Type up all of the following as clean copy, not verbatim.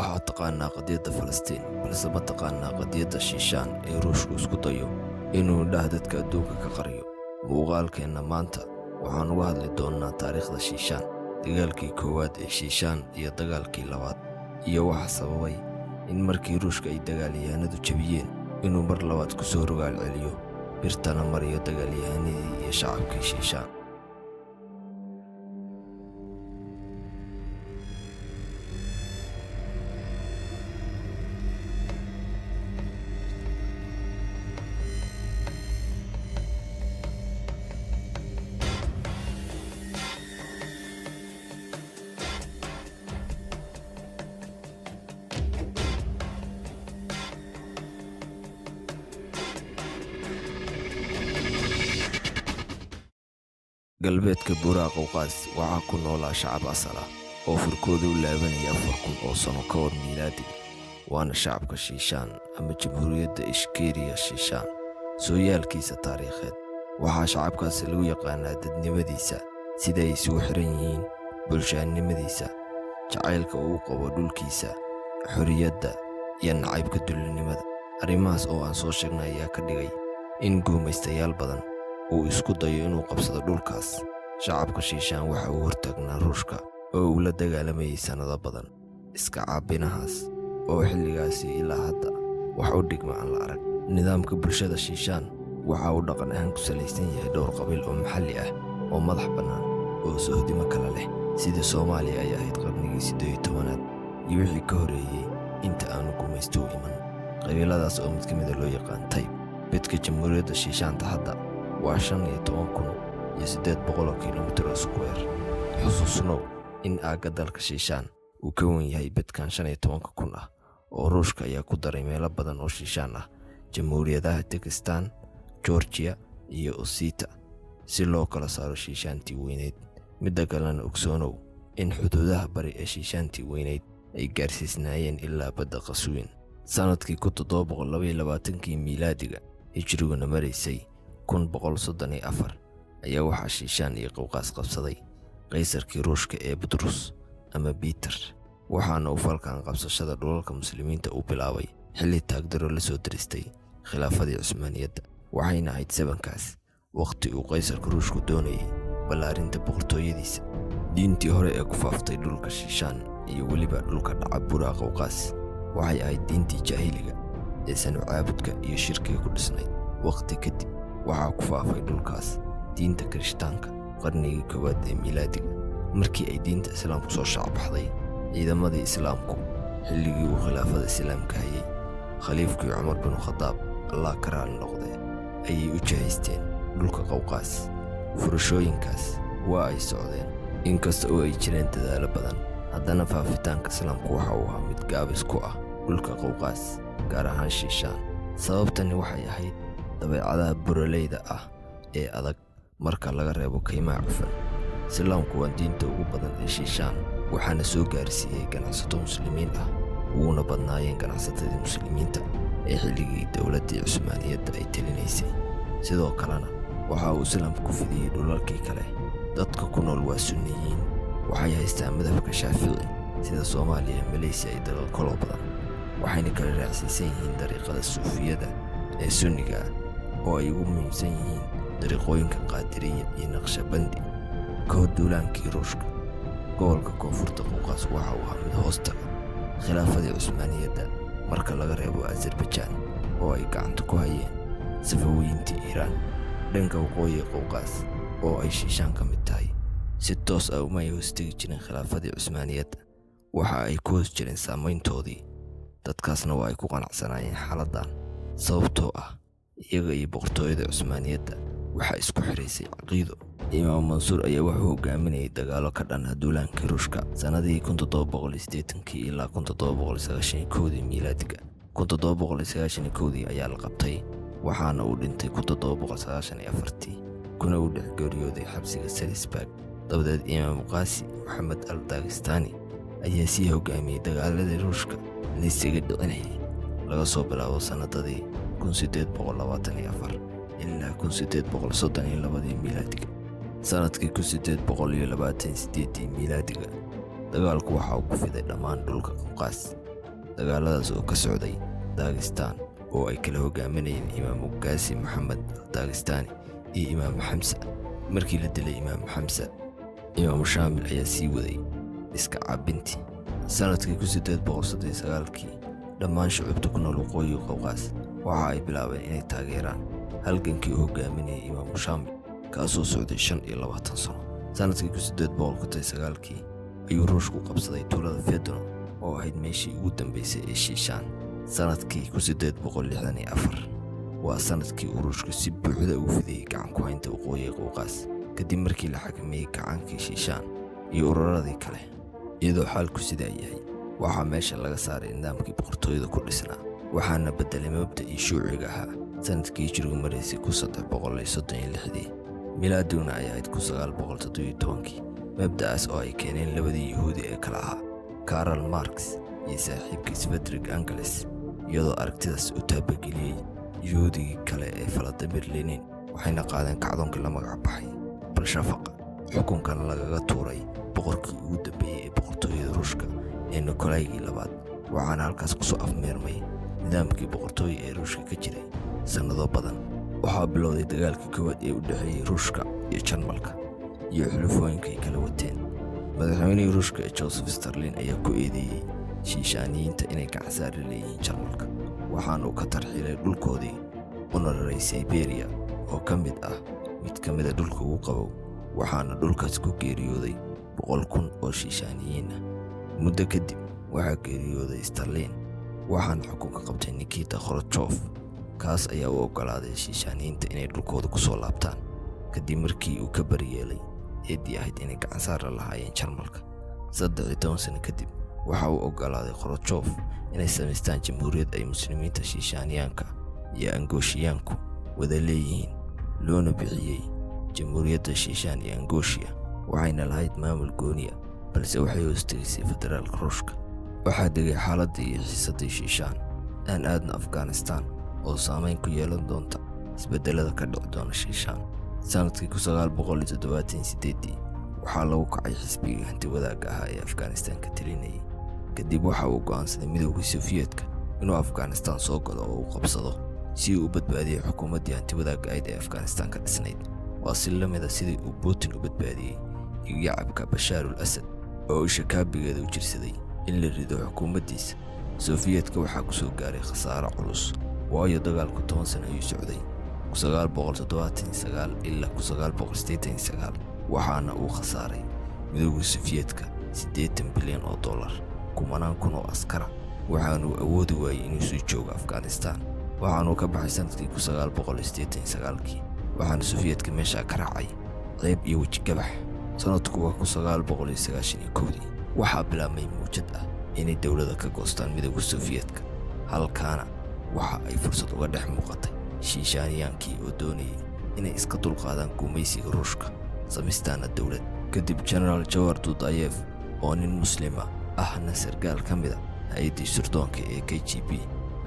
waxaad taqaanaa qadiyadda Falastiin balse ma taqaanaa qadiyadda Shiishaan ee Ruushku isku dayo inuu indhaha dadka adduunka ka qariyo. Muuqaalkeenna maanta waxaan uga hadli doonnaa taariikhda Shiishaan, dagaalkii koowaad ee Shiishaan iyo dagaalkii labaad, iyo waxa sababay in markii Ruushka ay dagaalyahanadu jabiyeen inuu mar labaad ku soo rogaal celiyo birtana mariyo dagaalyahanadii iyo shacabkii Shiishaan. galbeedka Buuraha Qowqaas waxaa ku noolaa shacab asal ah oo furkooda u laabanaya 4,000 oo sano ka hor miilaadiga, waana shacabka Shiishaan ama Jamhuuriyadda Ishkeeriya Shiishaan. Sooyaalkiisa taariikheed waxaa shacabkaasi lagu yaqaanaa dadnimadiisa, sida ay isugu xiran yihiin, bulshaannimadiisa, jacaylka uu qabo dhulkiisa, xorriyadda iyo nacaybka dullinimada. Arrimahaas oo aan soo sheegnay ayaa ka dhigay in guumaystayaal badan uu isku dayo inuu qabsado dhulkaas. Shacabka Shiishaan waxa uu hortaagnaa Ruushka oo uu la dagaalamayay sannado badan. Iska caabinahaas oo xilligaasi ilaa hadda wax u dhigma aan la arag. Nidaamka bulshada Shiishaan waxa uu dhaqan ahaan ku salaysan yahay dhowr qabiil oo maxalli ah oo madax bannaan oo sohdimo kala leh, sidii Soomaaliya ay ahayd qarnigii 18aad iyo wixii ka horreeyey inta aanu gumaystuhu iman. qabiiladaas oo mid ka mida loo yaqaan Tayb. bedka Jamhuuriyadda Shiishaanta hadda waa 15,800 kilomitir square. xusuusnow in aagga dalka Shiishaan uu ka wan yahay bedkan 15,000 ah oo Ruushka ayaa ku daray meelo badan oo Shiishaan ah, jamhuuriyadaha Dagestan, Georgia iyo Ossetia, si loo kala saaro Shiishaantii weyneyd. midda kalena ogsoonow in xuduudaha bari ee Shiishaantii weyneyd ay gaarsiisnaayeen ilaa badda Qaswiin. sanadkii 722 miilaadiga, hijriguna maraysay 134, ayaa waxaa Shiishaan iyo Qowqaas qabsaday qaysarkii Ruushka ee Butrus ama Peter, waxaana uu falkan qabsashada dhulalka muslimiinta u bilaabay xilli taagdaro la soo diristay khilaafadii Cusmaaniyadda. waxayna ahayd sabankaas waqti uu qaysarka Ruushku doonayay ballaarinta boqortooyadiisa. diintii hore ee ku faaftay dhulka Shiishaan iyo weliba dhulka dhaca Buuraha Qowqaas waxay ahayd diintii jaahiliga ee sanu caabudka iyo shirkiga ku dhisnayd. waqti kadib waxaa ku faafay dhulkaas diinta Kirishtaanka qarnigii koowaad ee miilaadiga, markii ay diinta Islaamku soo shacbaxday. ciidamadii Islaamku xilligii uu khilaafada Islaamka hayay khaliifkii Cumar bin Khadaab, Allah ka raali noqdee, ayay u jihaysteen dhulka Qowqaas. furashooyinkaas waa ay socdeen, inkasta oo ay jireen dadaalo badan, haddana faafitaanka Islaamku waxa uu ahaa mid gaabis ku ah dhulka Qowqaas, gaar ahaan Shiishaan. sababtani waxay ahayd dabeecadaha buraleyda ah ee adag marka laga reebo kaymaha cufan. Islaamku waa diinta ugu badan ee Shiishaan, waxaana soo gaarsiiyey ganacsato muslimiin ah, uguna badnaayeen ganacsatadii muslimiinta ee xilligii dowladdii Cusmaaniyadda ay talinaysay. sidoo kalena waxa uu Islaamku ku fidiyey dhulalkii kale. dadka ku nool waa Sunniyiin, waxay haystaan madhabka Shaafici, sida Soomaaliya, Malaysia iyo dalal kaloo badan. waxayna kala raacsiisan yihiin dariiqada Suufiyada ee Sunniga ah, oo ay ugu muhiimsan yihiin dariiqooyinka Qaadiriya iyo Naqshbandi. ka hor duulaankii Ruushka, gobolka koonfurta Qowqaas waxa uu ahaa mid hoostaga khilaafadii Cusmaaniyadda marka laga reebo Azerbaijan oo ay gacanta ku hayeen Safawiyiintii Iiraan. dhanka waqooyi Qowqaas oo ay Shiishaan ka mid tahay, si toos ah uma ay hoostegi jirin khilaafadii Cusmaaniyadda, waxa ay ku hoos jireen saameyntoodii. dadkaasna waa ay ku qanacsanaayeen xaaladdan, sababtoo ah iyaga iyo boqortooyada Cusmaaniyadda waxaa isku xiraysay caqiido. Imaam Mansuur ayaa wuxuu hogaaminayay dagaalo ka dhan ah duulaankii Ruushka sanadihii 1780 ilaa 1791 miilaadiga. 1791 ayaa la qabtay, waxaana uu dhintay 1794, kuna uu dhex geeriyooday xabsiga Salisbury. dabadeed Imaam Qaasi Maxamed al-Dagestani ayaa sii hogaamiyey dagaaladii Ruushka la isaga dhicinayay laga soo bilaabo sanadadii 1824 ilaa 1832 miilaadiga. sanadkii 1828 miilaadiga, dagaalku waxa uu ku fiday dhammaan dhulka Qowqaas. dagaaladaas oo ka socday Dagestan oo ay kala hogaaminayeen Imaam Qaasim Maxamed Dagestani iyo Imaam Xamsa. markii la dilay Imaam Xamsa, Imaam Shaamil ayaa sii waday iska caabintii. sanadkii 1839 dhammaan shucuubta ku nool waqooyiga Qowqaas waxa ay bilaabeen inay taageeraan halgankii uu hogaaminayay Imaam Shaamil, kaasoo socday 25 sano. sanadkii 1809 ayuu Ruushku qabsaday tuulada Fedno oo ahayd meeshii ugu dambeysay ee Shiishaan. sanadkii 1864 waa sanadkii uu Ruushku si buuxda ugu fidayay gacan ku haynta waqooyiga Qowqaas kadib markii la xakameeyey gacaankii Shiishaan iyo ururadii kale. iyadoo xaalku sidaa yahay, waxaa meesha laga saaray nidaamkii boqortooyada ku dhisnaa, waxaana beddelay mabda'ii shuuciga ahaa sanadkii hijrigu maraysay 336 milaaduna ay ahayd 917. mabda'aas oo ay keeneen labadii Yahuudi ee kala ahaa Karl Marx iyo saaxiibkiis Friedrich Engels, iyadoo aragtidaas u taabageliyey Yahuudigii kale ee Vladimir Lenin, waxayna qaadeen kacdoonkii la magac baxay Bolsheviga. xukunkana lagaga tuuray boqorkii ugu dambeeyey ee boqortooyada Ruushka ee Nikolaygii labaad, waxaana halkaas ku soo afmeermay nidaamkii boqortooyo ee Ruushka ka jiray sannado badan. waxaa bilowday dagaalkii koowaad ee u dhexeeyey Ruushka iyo Jarmalka iyo xulafooyinka ay kala wateen. madaxweynihii Ruushka ee Joseph Stalin ayaa ku eedeeyey Shiishaaniyiinta inay gacan saar la leeyihiin Jarmalka, waxaana uu ka tarxiilay dhulkoodii una raray Siberia oo ka mid ah dhulka ugu qabow, waxaana dhulkaas ku geeriyooday 100,000 oo Shiishaaniyiin ah. muddo kadib waxaa geeriyooday Stalin, waxaana xukunka qabtay Nikita Khrushchev, kaas ayaa u oggolaaday Shiishaaniyiinta inay dhulkooda ku soo laabtaan kadib markii uu ka baryeelay eeddii ahayd inay gacan saar la lahaayeen Jarmalka. 13 sano kadib waxa uu oggolaaday Khrushchev inay samaystaan jamhuuriyad ay muslimiinta Shiishaaniyaanka iyo Angooshiyaanku wada leeyihiin, loona bixiyey jamhuuriyadda Shiishaan iyo Angooshiya. waxayna lahayd maamul gooniya, balse waxay hoostegaysay federaalka Ruushka. waxaa degay xaaladii iyo xiisaddii Shiishaan aan aadna Afghanistan oo saamayn ku yeelan doonta isbeddelada ka dhici doona Shiishaan. sanadkii 1978 waxaa lagu kacay xisbigii hanti wadaagga ahaa ee Afghanistan ka talinayay. kadib waxa uu go'aansaday midowgii Sofiyeetka inuu Afghanistan soo galo oo uu qabsado si uu u badbaadiyey xukuumaddii hanti wadaagga ahayd ee Afghanistan ka dhisnayd. waa si la mid ah sidii uu Putin u badbaadiyey yacabka Bashaar al-Asad oo isha kaabigeeda u jirsaday in la rido xukuumaddiisa. Sofiyeetka waxaa ku soo gaaray khasaare culus, waayo dagaalku 10 sano ayuu socday 1979 ilaa 1989, waxaana uu khasaaray midowgii Sofiyeetka $80 bilyan, 10,000 oo askara, waxaanuu awoodi waayey inuu sii joogo Afghanistan. waxaanuu ka baxay sanadkii 1989, waxaana Sofiyeetka meesha ka raacay ceeb iyo wejigabax. sanadku waa 1991 waxaa bilaabmay muujad ah inay dowladda ka goostaan midowga Sofiyeetka. halkaana waxa ay fursad uga dhex muuqatay Shiishaaniyaankii oo doonayay inay iska dulqaadaan gumaysiga Ruushka, samistaana dowlad. kadib General Jawhar Dudayev oo nin muslima ahna sargaal ka mid ah hay'addii sirdoonka ee KGB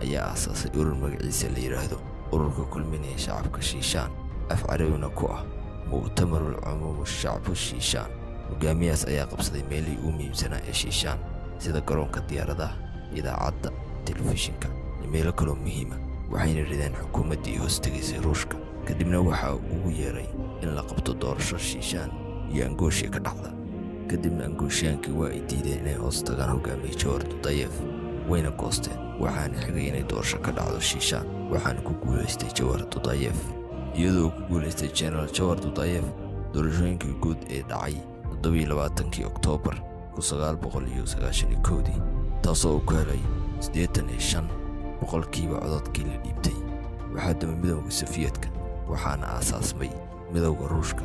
ayaa aasaasay urur magaciisa la yiraahdo ururka kulminaya shacabka Shiishaan, af carabina ku ah Mu'tamarul Cumuum Shacbu Shiishaan. hogaamiyahaas ayaa qabsaday meelihii ugu muhiimsanaa ee Shiishaan sida garoonka diyaaradaha, idaacadda, telefishinka iyo meelo kaloo muhiima, waxayna rideen xukuumaddii hoostegaysay Ruushka. kadibna waxa uu ugu yeeray in la qabto doorasho Shiishaan iyo Angooshiya ka dhacda. kadibna Angooshyaankii waa ay diideen inay hoos tagaan hogaamiye Jawhar Dudayev, wayna goosteen. waxaana xigay inay doorasho ka dhacdo Shiishaan, waxaana ku guulaystay Jawhar Dudayev. iyadoo ku guulaystay General Jawhar Dudayev, doorashooyinkii guud ee dhacay 27 Oktoobar 1991, taasoo uu ku helay 85% codadkii la dhiibtay. waxaa damay midowga Sofiyeetka, waxaana aasaasmay midowga Ruushka.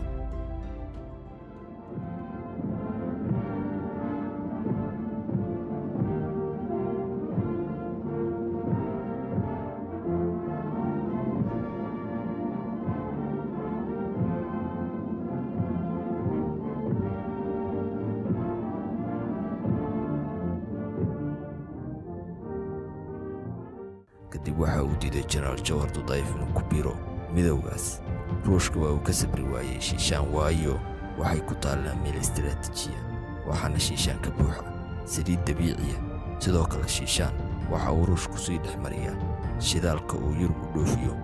kadib waxa uu diiday General Jawhar Dudayev inuu ku biiro midowgaas. Ruushka waa uu ka sabri waayey Shiishaan, waayo waxay ku taallaa meel istiraatiijiya, waxaana shiishaan ka buuxa saliid dabiiciya. sidoo kale shiishaan waxa uu ruushku sii dhex mariyaa shidaalka uu Yurub u dhoofiyo.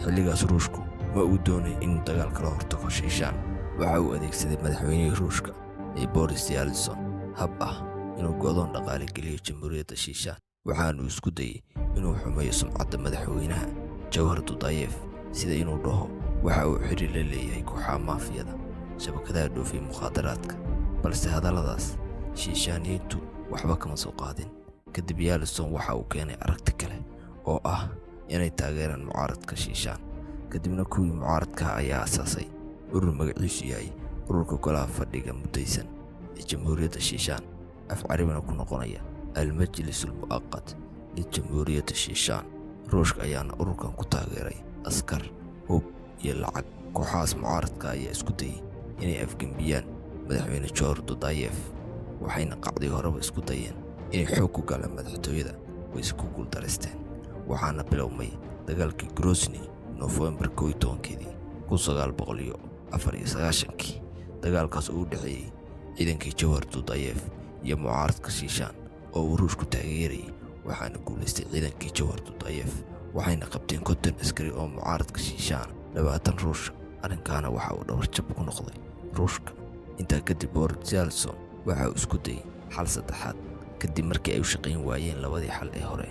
xilligaas ruushku ma uu doonayn inuu dagaal kala hortago shiishaan. waxa uu adeegsaday madaxweynihii ruushka ee Boris Yeltsin hab ah inuu go'doon dhaqaale geliyo jamhuuriyadda shiishaan. waxaanu isku dayay inuu xumeeyo sumcadda madaxweynaha Jawhar Dudayev, sida inuu dhaho waxa uu xiriir la leeyahay kooxaha maafiyada shabakadaha dhoofiya mukhaadaraadka. balse hadalladaas shiishaaniyiintu waxba kama soo qaadin. kadib Yeltsin waxa uu keenay aragti kale oo ah inay taageeraan mucaaradka shiishaan. kadibna kuwii mucaaradka ayaa asaasay urur magaciisu yahay ururka golaha fadhiga mudaysan ee jamhuuriyadda shiishaan, af carabina ku noqonaya al-majlis al-mu'aqat lijamhuuriyadda shiishaan. ruushka ayaana ururkan ku taageeray askar, hub iyo lacag. kooxahaas mucaaradka ayaa isku dayay inay afgembiyaan madaxweyne Jawhar Dudayev, waxayna qacdii horeba isku dayeen inay xoog ku galaan madaxtooyada, wayse ku guuldareysteen. waxaana bilowmay dagaalkii Grozny Noofembar 11 1994. dagaalkaas oo u dhexeeyay ciidankii Jawhar Dudayev iyo mucaaradka shiishaan oo uu ruushku taageerayay. waxaana guulaystay ciidankii Jawhar Dudayev, waxayna qabteen 50 askari oo mucaaradka shiishaan, 20 ruush. arrinkaana waxa uu dhabarjab ku noqday ruushka. intaa kadib Boris Yeltsin waxa uu isku dayay xal saddexaad kadib markii ay u shaqayn waayeen labadii xal ee hore.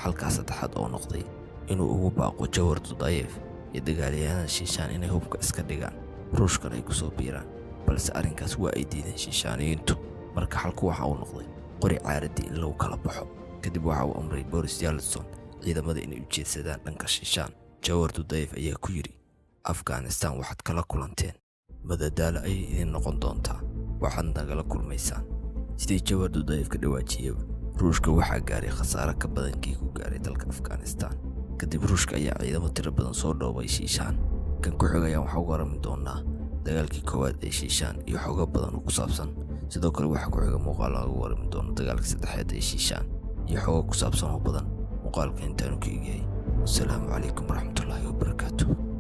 xalkaas saddexaad oo noqday inuu ugu baaqo Jawhar Dudayev iyo dagaalyahanada shiishaan inay hubka iska dhigaan, ruushkan ay ku soo biiraan. balse arrinkaas waa ay diideen shiishaaniyiintu. marka xalku waxa uu noqday qori caaradii in lagu kala baxo. kadib waxa uu amray Boris Yeltsin ciidamada inay u jeedsadaan dhanka shiishaan. Jawhar Dudayev ayaa ku yidhi, Afghanistan waxaad kala kulanteen madadaalo ayay idin noqon doontaa, waxaad nagala kulmaysaan. sidii Jawhar Dudayev ka dhawaajiyaba, ruushka waxaa gaaray khasaare ka badan kii ku gaaray dalka Afghanistan. kadib ruushka ayaa ciidamo tiro badan soo dhoobay shiishaan. kan ku xigayaan waxaa uga warami doonaa dagaalkii koowaad ee shiishaan iyo xogo badan oo ku saabsan. sidoo kale waxaa ku xiga muuqaal laga warami doono dagaalkii saddexaad ee shiishaan iyo xogo ku saabsan oo badan. muuqaalka intaanu ka eegayay. wasalaamu calaykum waraxmatullaahi wabarakaatuh.